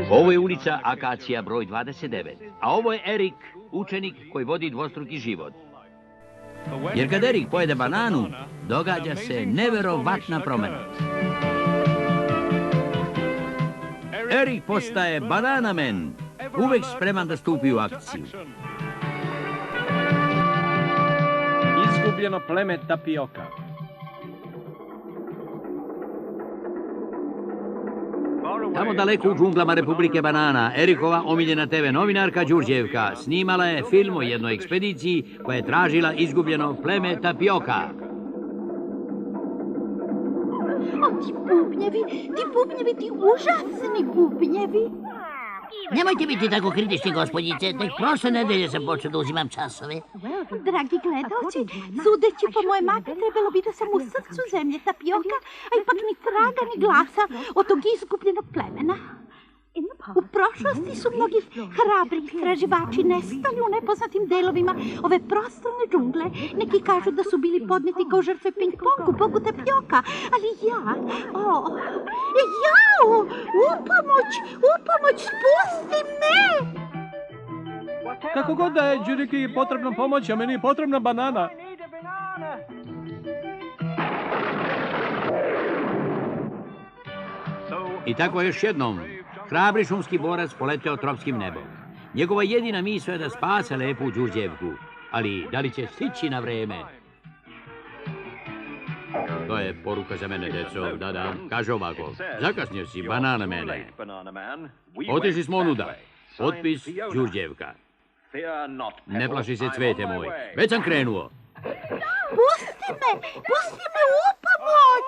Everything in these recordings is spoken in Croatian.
Ovo je ulica Akacija broj 29, a ovo je Erik, učenik koji vodi dvostruki život. Jer kad Erik pojede bananu, događa se neverovatna promjena. Erik postaje bananamen, uvek spreman da stupi u akciju. Izgubljeno pleme tapioka. Tamo daleko u džunglama Republike Banana, Erikova omiljena TV novinarka Đurđevka snimala je film o jednoj ekspediciji koja je tražila izgubljeno pleme tapioka. O, ti bubnjevi, ti užasni bubnjevi. Nemojte biti tako kritični, gospodjice. Tek prošle nedelje sam počeo da uzimam časove. Dragi gledaoci, sudeći po moje mapi, trebalo bi da sam u srcu zemlje tapioka, a ipak ni traga ni glasa od tog izgubljenog plemena. U prošlosti su mnogi hrabri istraživači nestali u nepoznatim delovima ove prostorne džungle. Neki kažu da su bili podneti kao žrtve ping-pongu, bogu tapioka, ali upomoć, spusti me! Kako god da je Đuriki potrebna pomoć, a meni je potrebna banana. I tako još jednom, hrabri šumski borac poleteo tropskim nebom. Njegova jedina misao je da spase lepu Đurđevku, ali da li će stići na vreme? To je poruka za mene, deco. Da, kaže ovako. Zakasnio si, banana mene. Otišli smo onuda. Potpis Đurđevka. Ne plaši se, cvete moj. Već sam krenuo. Pusti me u pomoć!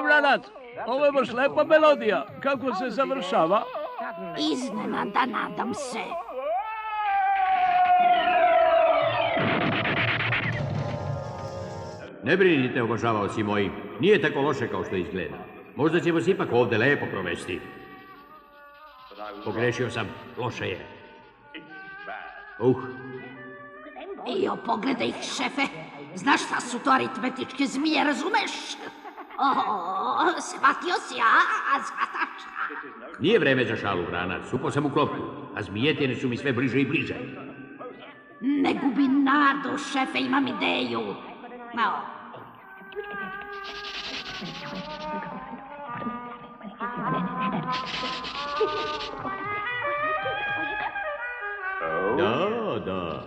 Vranac, ovo je baš lepa melodija. Kako se završava? Iznenada, nadam se. Ne brinite, obožavaoci moji. Nije tako loše kao što izgleda. Možda ćemo se ipak ovdje lepo provesti. Pogrešio sam, loše je. Jo, pogledaj ih, šefe. Znaš šta su to aritmetičke zmije, razumeš? Shvatio si, a shvataš? Nije vreme za šalu, Vranac. Upao sam u klopku, a zmijetine su mi sve bliže i bliže. Ne gubi nadu, šefe, imam ideju. Da.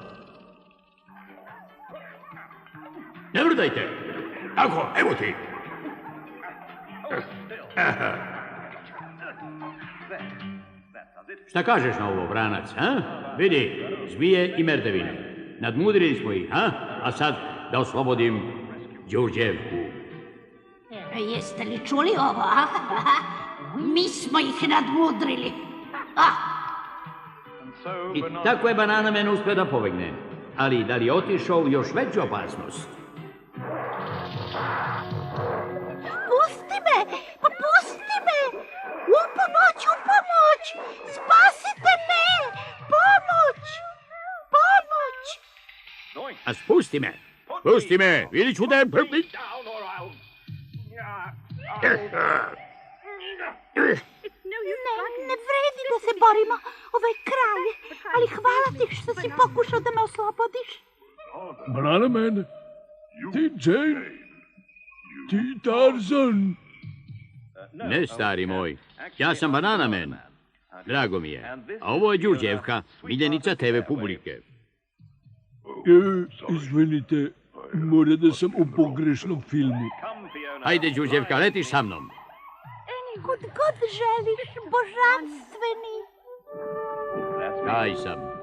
Ne vrdajte! Tako, evo ti! Šta kažeš na ovo, Vranac, a? Vidi, zmije i merdevine. Nadmudrili smo ih, a? A sad da oslobodim Đurđevku. Jeste li čuli ovo, a? Mi smo ih nadmudrili. I tako je bananamen uspio da pobegne. Ali da li je otišao u još veću opasnost? Pusti me! Upomoć! Spasite me! Pomoć! A spusti me! Pusti me! Vidit ću da je... Ne vredi da se borimo. Ovo je kraj. Ali hvala ti što si pokušao da me oslobodiš. Bananamen, ti Jane, ti Tarzan. Ne, stari moj. Ja sam bananamen. Drago mi je. A ovo je Đurđevka, miljenica TV publike. Izvinite, mora da sam u pogrešnom filmu. Hajde, Đurđevka, letiš sa mnom. Kud god želiš, božanstveni. Taj sam.